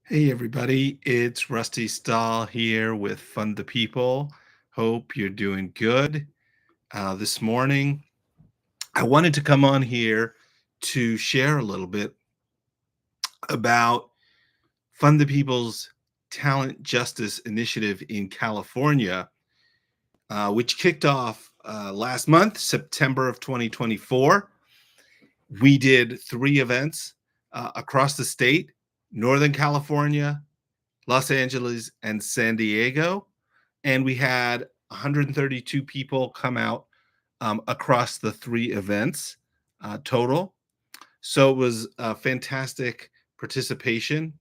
Hey everybody, it's Rusty Stahl here with Fund the People. Hope you're doing good. This morning, I wanted to come on here to share a little bit about Fund the People's Talent Justice Initiative in California, which kicked off last month, September of 2024. We did three events across the state: Northern California, Los Angeles, and San Diego. And we had 132 people come out across the three events total. So it was a fantastic participation.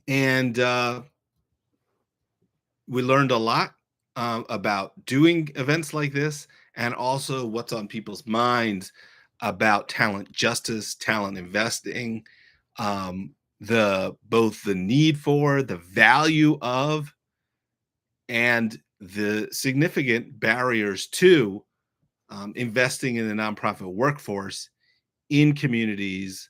And we learned a lot about doing events like this and also what's on people's minds about talent justice, talent investing, the both the need for, the value of, and the significant barriers to investing in the nonprofit workforce in communities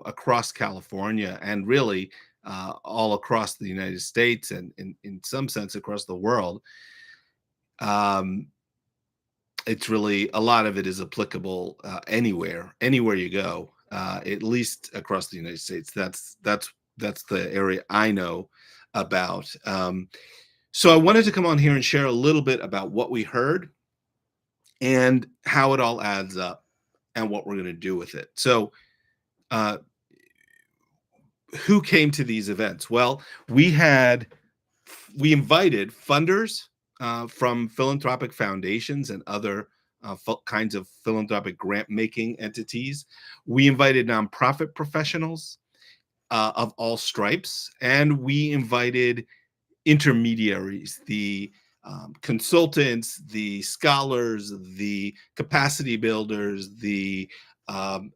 across California and really all across the United States and in some sense across the world. Um, it's really a lot of it is applicable anywhere you go, at least across the United States. That's the area I know about. So I wanted to come on here and share a little bit about what we heard and how it all adds up and what we're going to do with it. So, uh, who came to these events? Well, we invited funders from philanthropic foundations and other kinds of philanthropic grant making entities. We invited nonprofit professionals of all stripes, and we invited intermediaries, the consultants, the scholars, the capacity builders, the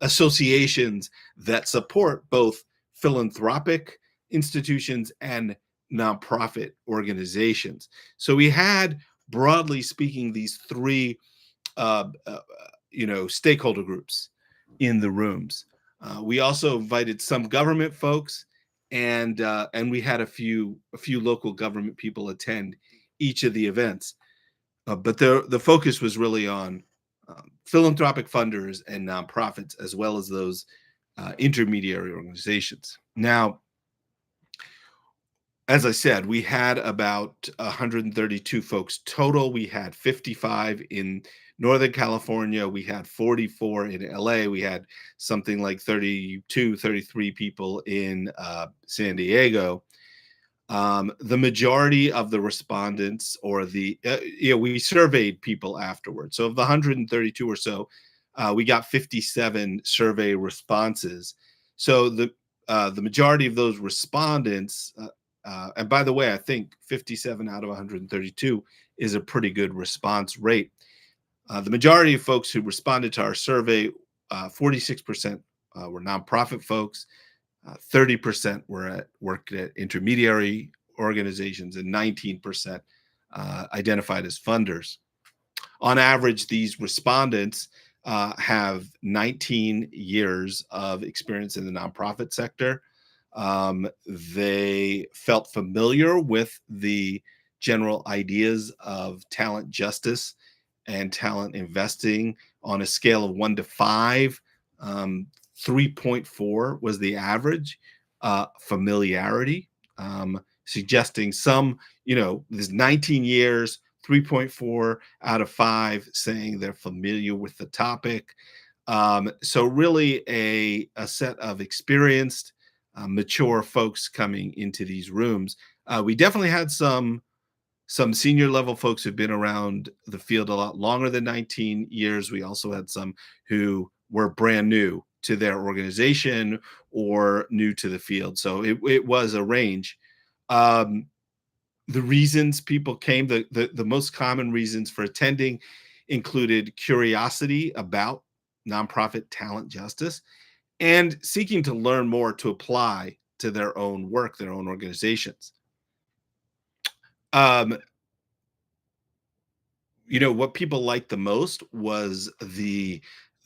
associations that support both philanthropic institutions and nonprofit organizations. So we had, broadly speaking, these three, stakeholder groups in the rooms. We also invited some government folks, and we had a few local government people attend each of the events. But the focus was really on philanthropic funders and nonprofits, as well as those intermediary organizations. Now, as I said, we had about 132 folks total. We had 55 in Northern California. We had 44 in LA. We had something like 32, 33 people in San Diego. The majority of the respondents, or we surveyed people afterwards. So of the 132 or so, we got 57 survey responses. So the majority of those respondents, and by the way, I think 57 out of 132 is a pretty good response rate. The majority of folks who responded to our survey, 46% were nonprofit folks, 30% worked at intermediary organizations, and 19% identified as funders. On average, these respondents have 19 years of experience in the nonprofit sector. They felt familiar with the general ideas of talent justice and talent investing on a scale of 1 to 5. 3.4 was the average familiarity, suggesting there's 19 years, 3.4 out of 5 saying they're familiar with the topic. So really a set of experienced, mature folks coming into these rooms. We definitely had some senior level folks who've been around the field a lot longer than 19 years. We also had some who were brand new to their organization or new to the field. So it was a range. Um, the reasons people came, the most common reasons for attending included curiosity about nonprofit talent justice and seeking to learn more to apply to their own work, their own organizations. Um, what people liked the most was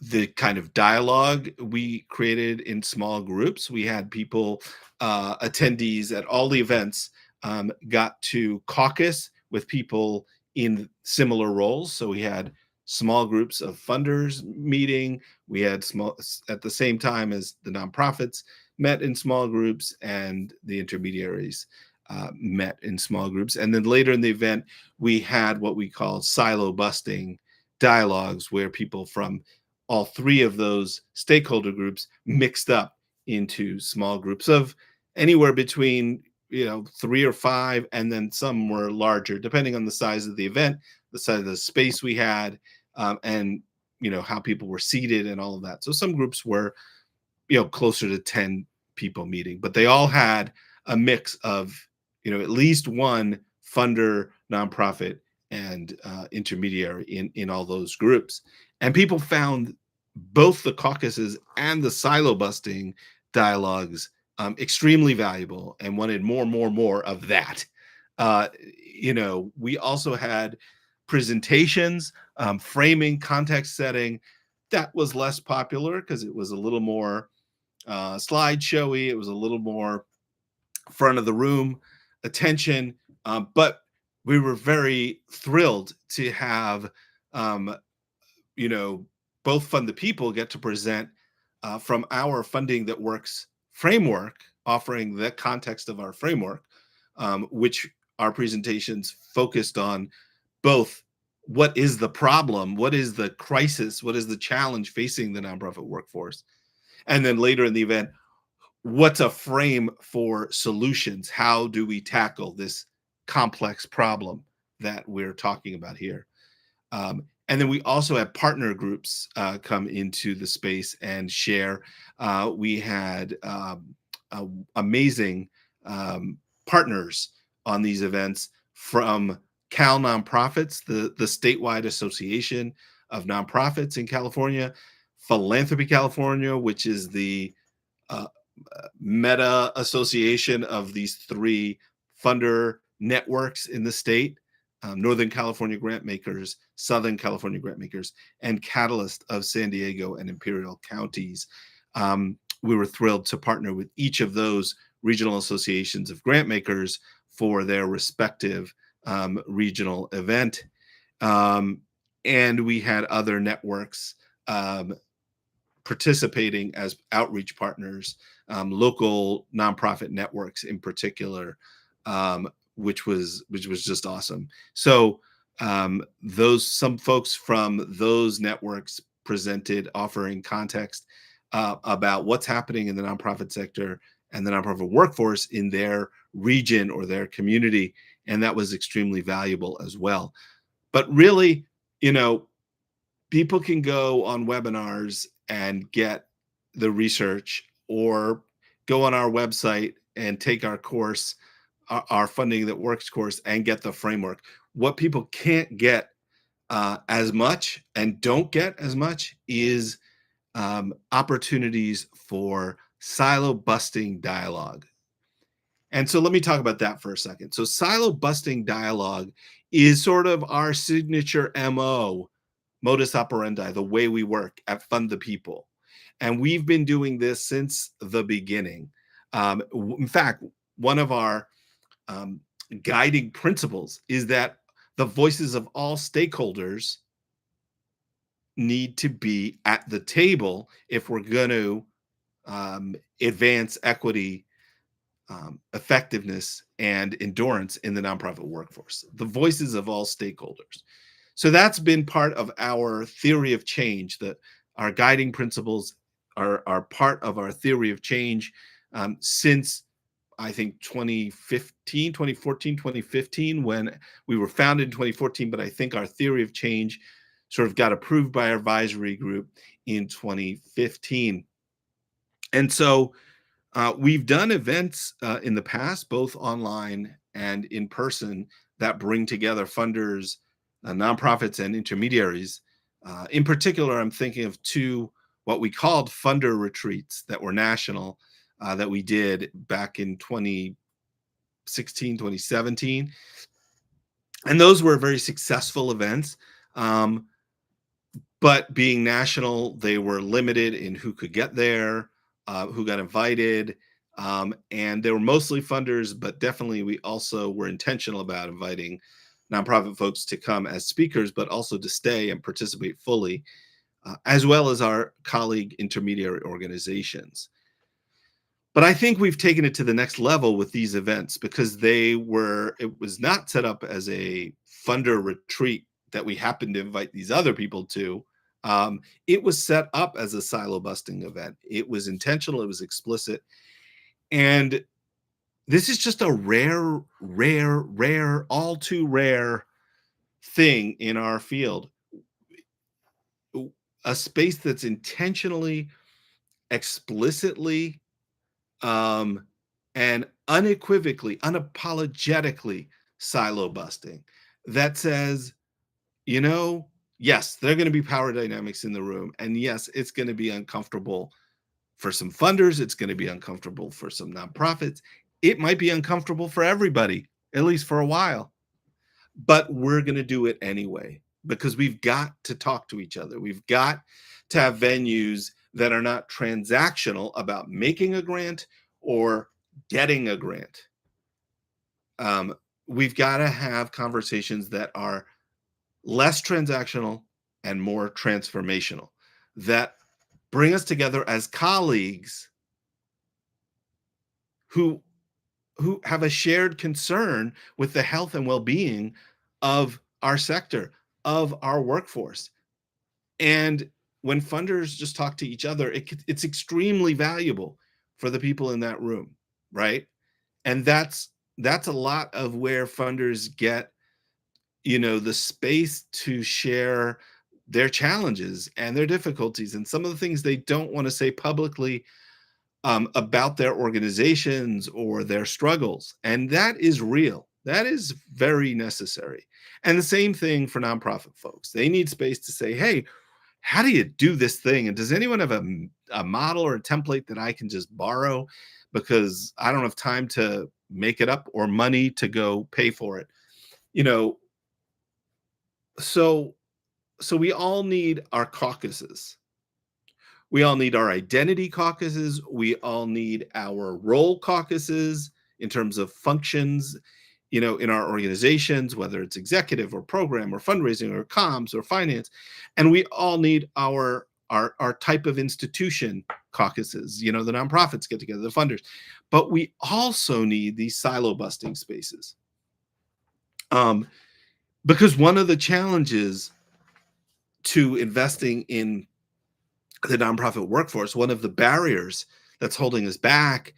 the kind of dialogue we created in small groups. We had people, attendees at all the events, got to caucus with people in similar roles. So we had small groups of funders meeting. We had small, at the same time as the nonprofits met in small groups, and the intermediaries met in small groups. And then later in the event, we had what we call silo busting dialogues, where people from all three of those stakeholder groups mixed up into small groups of anywhere between, three or five, and then some were larger depending on the size of the event, the size of the space we had, and how people were seated and all of that. So some groups were, closer to 10 people meeting, but they all had a mix of, at least one funder, nonprofit, and intermediary in all those groups. And people found both the caucuses and the silo busting dialogues extremely valuable, and wanted more of that. uh, we also had presentations, framing, context setting. That was less popular because it was a little more slide showy. It was a little more front of the room attention. But we were very thrilled to have, um, you know, both Fund the People get to present from our Funding That Works framework, offering the context of our framework, which our presentations focused on both what is the problem, what is the crisis, what is the challenge facing the nonprofit workforce, and then later in the event, what's a frame for solutions? How do we tackle this complex problem that we're talking about here? And then we also have partner groups come into the space and share. We had amazing partners on these events from Cal Nonprofits, the statewide association of nonprofits in California, Philanthropy California, which is the uh, meta association of these three funder networks in the state: Northern California Grant Makers, Southern California Grant Makers, and Catalyst of San Diego and Imperial counties. We were thrilled to partner with each of those regional associations of grant makers for their respective regional event. Um, and we had other networks participating as outreach partners, local nonprofit networks in particular, which was just awesome. So those some folks from those networks presented, offering context about what's happening in the nonprofit sector and the nonprofit workforce in their region or their community, and that was extremely valuable as well. But really, you know, people can go on webinars and get the research, or go on our website and take our course, our Funding That Works course, and get the framework. What people can't get as much and don't get as much is opportunities for silo busting dialogue. And so let me talk about that for a second. So silo busting dialogue is sort of our signature MO, modus operandi, the way we work at Fund the People. And we've been doing this since the beginning. In fact, one of our um, guiding principles is that the voices of all stakeholders need to be at the table if we're going to advance equity, effectiveness, and endurance in the nonprofit workforce. The voices of all stakeholders. So that's been part of our theory of change. That our guiding principles are part of our theory of change since, I think, 2015, 2014, 2015, when we were founded in 2014. But I think our theory of change sort of got approved by our advisory group in 2015. And so we've done events in the past, both online and in person, that bring together funders, nonprofits, and intermediaries. In particular, I'm thinking of two what we called funder retreats that were national, that we did back in 2016, 2017. And those were very successful events. But being national, they were limited in who could get there, who got invited. And they were mostly funders, but definitely we also were intentional about inviting nonprofit folks to come as speakers, but also to stay and participate fully, as well as our colleague intermediary organizations. But I think we've taken it to the next level with these events because it was not set up as a funder retreat that we happened to invite these other people to. It was set up as a silo busting event. It was intentional, it was explicit. And this is just a rare, all too rare thing in our field. A space that's intentionally, explicitly, um, and unequivocally, unapologetically silo busting that says, you know, yes, there are going to be power dynamics in the room. And yes, it's going to be uncomfortable for some funders. It's going to be uncomfortable for some nonprofits. It might be uncomfortable for everybody, at least for a while. But we're going to do it anyway because we've got to talk to each other. We've got to have venues that are not transactional about making a grant or getting a grant. We've got to have conversations that are less transactional and more transformational, that bring us together as colleagues who have a shared concern with the health and well-being of our sector, of our workforce. And when funders just talk to each other, it's extremely valuable for the people in that room, right? And that's a lot of where funders get, the space to share their challenges and their difficulties and some of the things they don't want to say publicly, about their organizations or their struggles. And that is real. That is very necessary. And the same thing for nonprofit folks. They need space to say, hey, how do you do this thing? And does anyone have a model or a template that I can just borrow because I don't have time to make it up or money to go pay for it? You know, so we all need our caucuses. We all need our identity caucuses. We all need our role caucuses in terms of functions, in our organizations, whether it's executive or program or fundraising or comms or finance. And we all need our type of institution caucuses. The nonprofits get together, the funders. But we also need these silo busting spaces. Because one of the challenges to investing in the nonprofit workforce, one of the barriers that's holding us back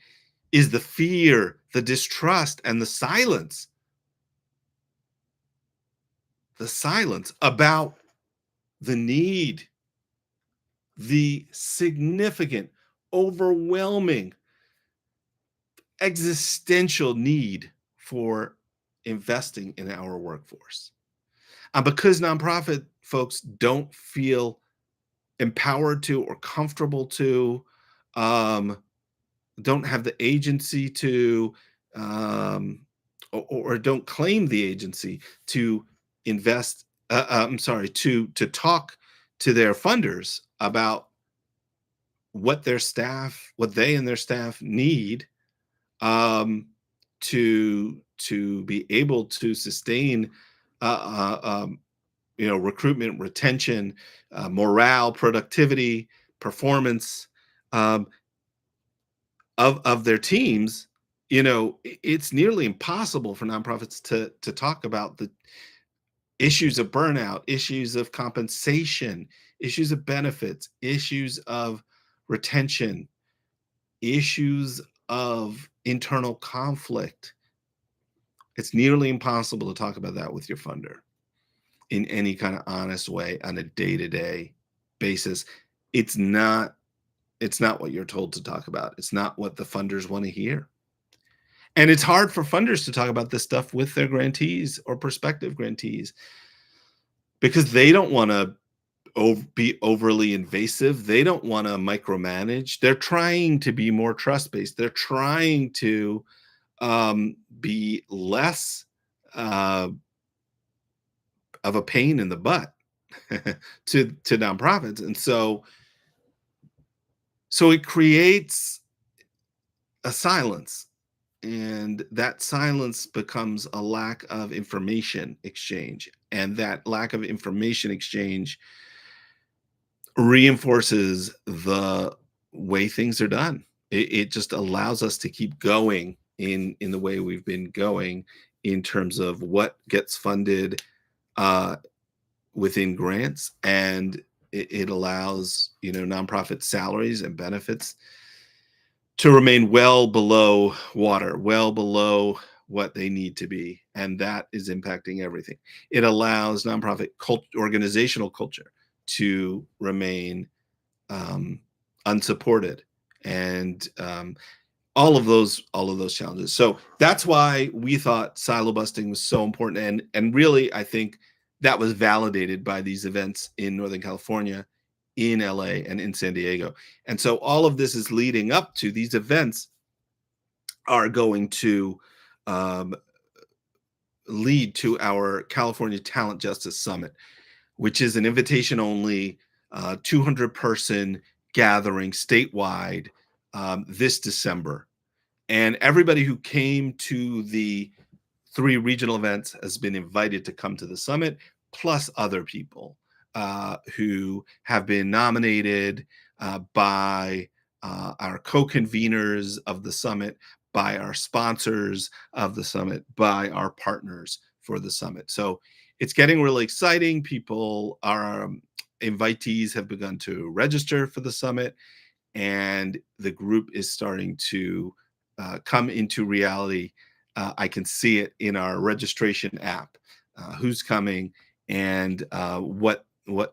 is the fear, the distrust, and the silence about the need, the significant, overwhelming, existential need for investing in our workforce. And because nonprofit folks don't feel empowered to or comfortable to, don't have the agency to, or don't claim the agency to invest. I'm sorry, to talk to their funders about what they and their staff need, um, to be able to sustain, recruitment, retention, morale, productivity, performance, um, of their teams. It's nearly impossible for nonprofits to talk about the issues of burnout, issues of compensation, issues of benefits, issues of retention, issues of internal conflict. It's nearly impossible to talk about that with your funder in any kind of honest way on a day-to-day basis. It's not what you're told to talk about. It's not what the funders want to hear. And it's hard for funders to talk about this stuff with their grantees or prospective grantees because they don't want to be overly invasive. They don't want to micromanage. They're trying to be more trust-based. They're trying to, be less, of a pain in the butt. to nonprofits. And so it creates a silence, and that silence becomes a lack of information exchange, and that lack of information exchange reinforces the way things are done. It just allows us to keep going in the way we've been going in terms of what gets funded uh, within grants, and it allows nonprofit salaries and benefits to remain well below water, well below what they need to be, and that is impacting everything. It allows nonprofit organizational culture to remain um, unsupported, and all of those challenges. So that's why we thought silo busting was so important, and really, I think that was validated by these events in Northern California, in LA, and in San Diego. And so all of this is leading up to these events are going to um, lead to our California Talent Justice Summit, which is an invitation only 200-person gathering statewide this December. And everybody who came to the 3 regional events has been invited to come to the summit, plus other people who have been nominated by our co-conveners of the summit, by our sponsors of the summit, by our partners for the summit. So it's getting really exciting. People are invitees have begun to register for the summit, and the group is starting to come into reality. I can see it in our registration app, who's coming and what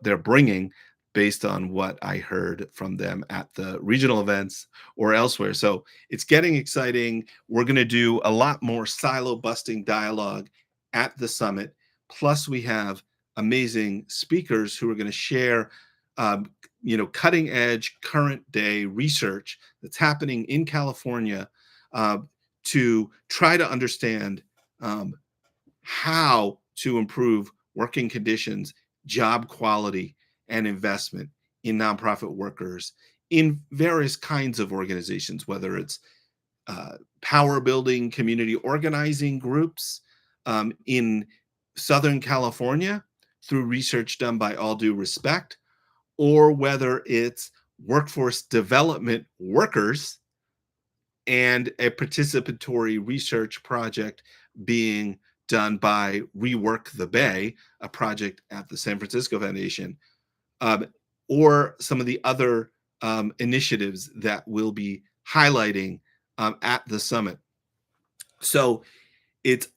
they're bringing based on what I heard from them at the regional events or elsewhere. So it's getting exciting. We're going to do a lot more silo busting dialogue at the summit. Plus, we have amazing speakers who are going to share um, cutting edge, current day research that's happening in California uh, to try to understand um, how to improve working conditions, job quality, and investment in nonprofit workers in various kinds of organizations, whether it's power building community organizing groups in Southern California through research done by All Due Respect, or whether it's workforce development workers and a participatory research project being done by Rework the Bay, a project at the San Francisco Foundation, um, or some of the other initiatives that we'll be highlighting at the summit. So it's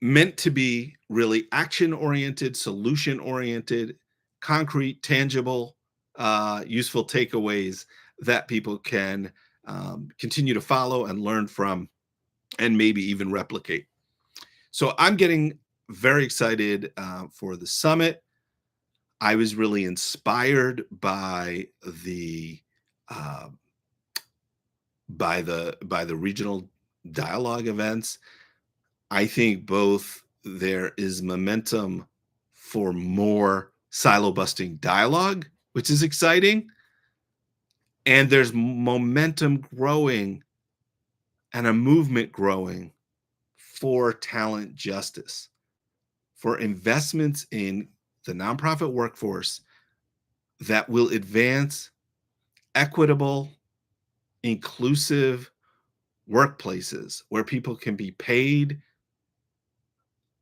meant to be really action oriented, solution oriented, concrete, tangible, useful takeaways that people can continue to follow and learn from, and maybe even replicate. So I'm getting very excited for the summit. I was really inspired the uh, by the regional dialogue events. I think both there is momentum for more silo busting dialogue, which is exciting, and there's momentum growing and a movement growing for talent justice, for investments in the nonprofit workforce that will advance equitable, inclusive workplaces where people can be paid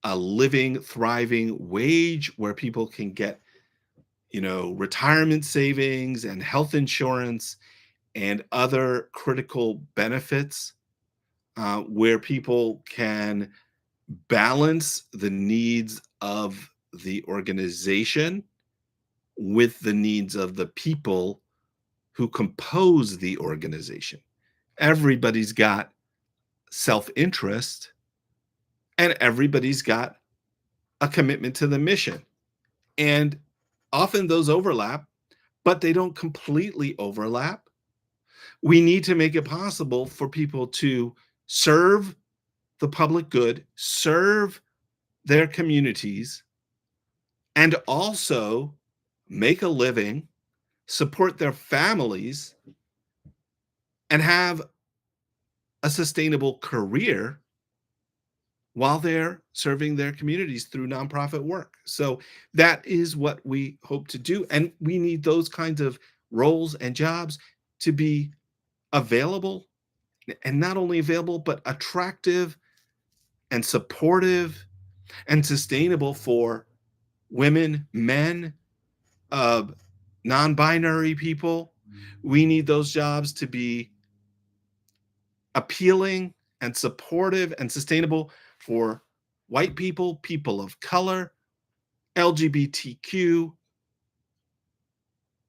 a living, thriving wage, where people can get, retirement savings and health insurance and other critical benefits, where people can balance the needs of the organization with the needs of the people who compose the organization. Everybody's got self interest, and everybody's got a commitment to the mission. And often those overlap, but they don't completely overlap. We need to make it possible for people to serve the public good, serve their communities, and also make a living, support their families, and have a sustainable career while they're serving their communities through nonprofit work. So that is what we hope to do. And we need those kinds of roles and jobs to be available, and not only available, but attractive and supportive and sustainable for women, men, uh, non binary people. We need those jobs to be appealing and supportive and sustainable for white people, people of color, LGBTQ,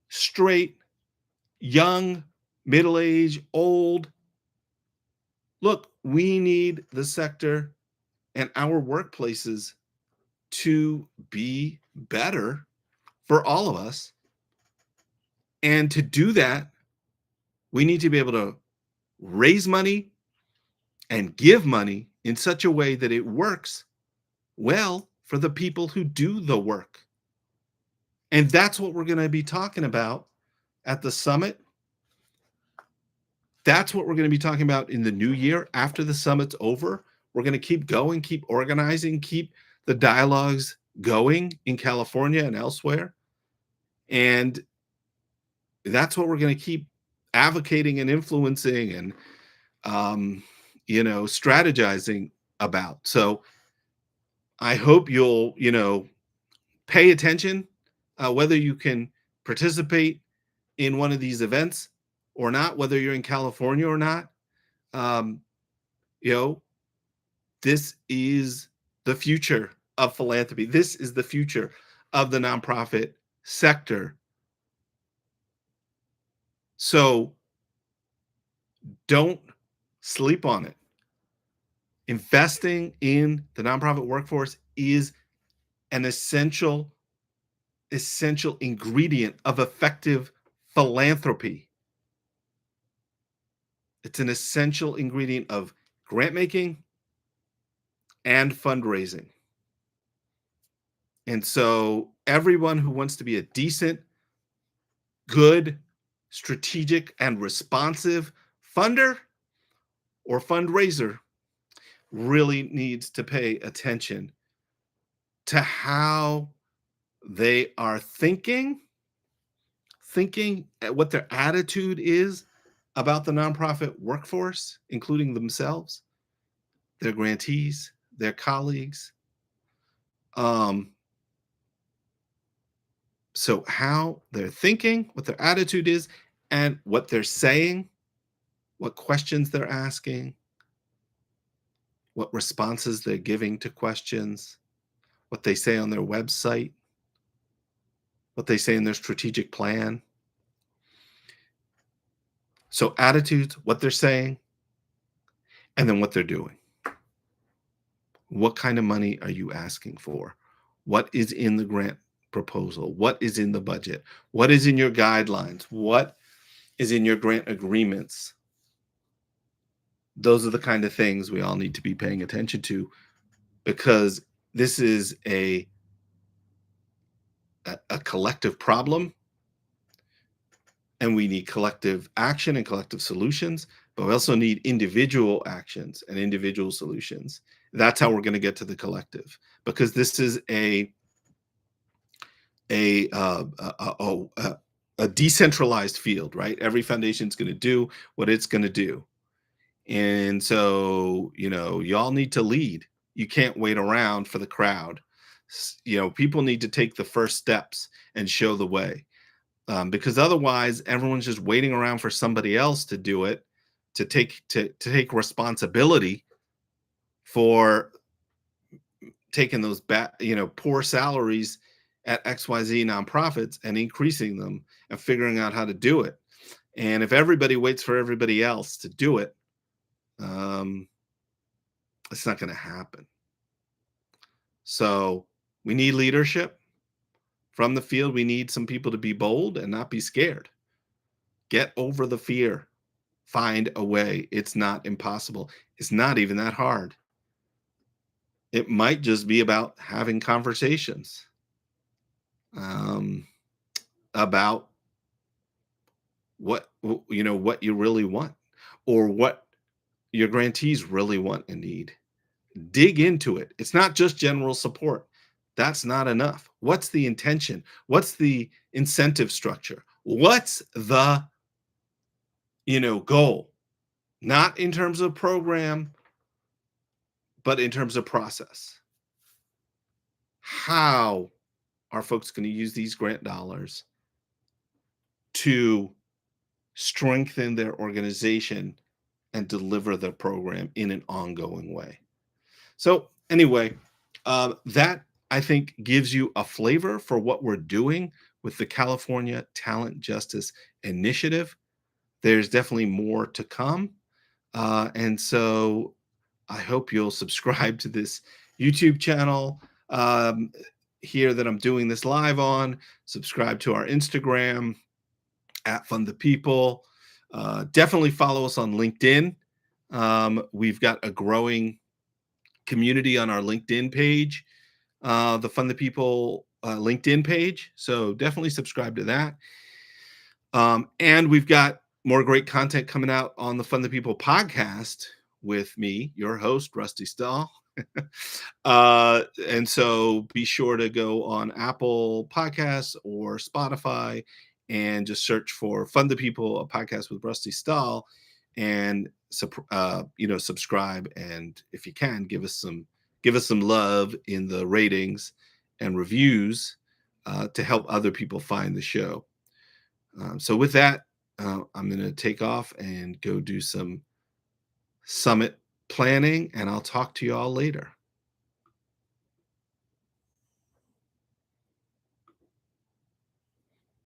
straight, young, middle age, old. Look, we need the sector and our workplaces to be better for all of us. And to do that, we need to be able to raise money and give money in such a way that it works well for the people who do the work. And that's what we're going to be talking about at the summit. That's what we're going to be talking about in the new year after the summit's over. We're going to keep going, keep organizing, keep the dialogues going in California and elsewhere. And that's what we're going to keep advocating and influencing and strategizing about. So I hope you'll pay attention, whether you can participate in one of these events or not, whether you're in California or not. um, you know this is the future of philanthropy. This is the future of the nonprofit sector. So don't sleep on it. Investing in the nonprofit workforce is an essential ingredient of effective philanthropy. It's an essential ingredient of grant making and fundraising. And so everyone who wants to be a decent, good, strategic, and responsive funder or fundraiser really needs to pay attention to how they are thinking what their attitude is about the nonprofit workforce, including themselves, their grantees, their colleagues. Um, so how they're thinking, what their attitude is, and what they're saying, what questions they're asking, what responses they're giving to questions, what they say on their website, what they say in their strategic plan. So attitudes, what they're saying, and then what they're doing. What kind of money are you asking for? What is in the grant proposal? What is in the budget? What is in your guidelines? What is in your grant agreements? Those are the kind of things we all need to be paying attention to, because this is a collective problem, and we need collective action and collective solutions, but we also need individual actions and individual solutions. That's how we're going to get to the collective, because this is a a uh, a, a, a decentralized field, right? Every foundation is going to do what it's going to do, and so y'all need to lead. You can't wait around for the crowd. People need to take the first steps and show the way, because otherwise everyone's just waiting around for somebody else to do it, to take responsibility for taking those poor salaries at XYZ nonprofits and increasing them and figuring out how to do it. And if everybody waits for everybody else to do it, um, it's not going to happen. So we need leadership from the field. We need some people to be bold and not be scared. Get over the fear. Find a way. It's not impossible. It's not even that hard. It might just be about having conversations. um, about what you really want, or what your grantees really want and need. Dig into it. It's not just general support. That's not enough. What's the intention? What's the incentive structure? What's the goal? Not in terms of program, but in terms of process. How are folks going to use these grant dollars to strengthen their organization and deliver the program in an ongoing way? So, anyway, that I think gives you a flavor for what we're doing with the California Talent Justice Initiative. There's definitely more to come. And so I hope you'll subscribe to this YouTube channel um, here that I'm doing this live on. Subscribe to our Instagram at Fund the People. Definitely follow us on LinkedIn. We've got a growing community on our LinkedIn page, the Fund the People LinkedIn page. So definitely subscribe to that. And we've got more great content coming out on the Fund the People podcast with me, your host, Rusty Stahl. And so be sure to go on Apple Podcasts or Spotify and just search for Fund the People, a podcast with Rusty Stahl, and subscribe. And if you can, give us some love in the ratings and reviews to help other people find the show. So with that, I'm going to take off and go do some summit planning, and I'll talk to you all later.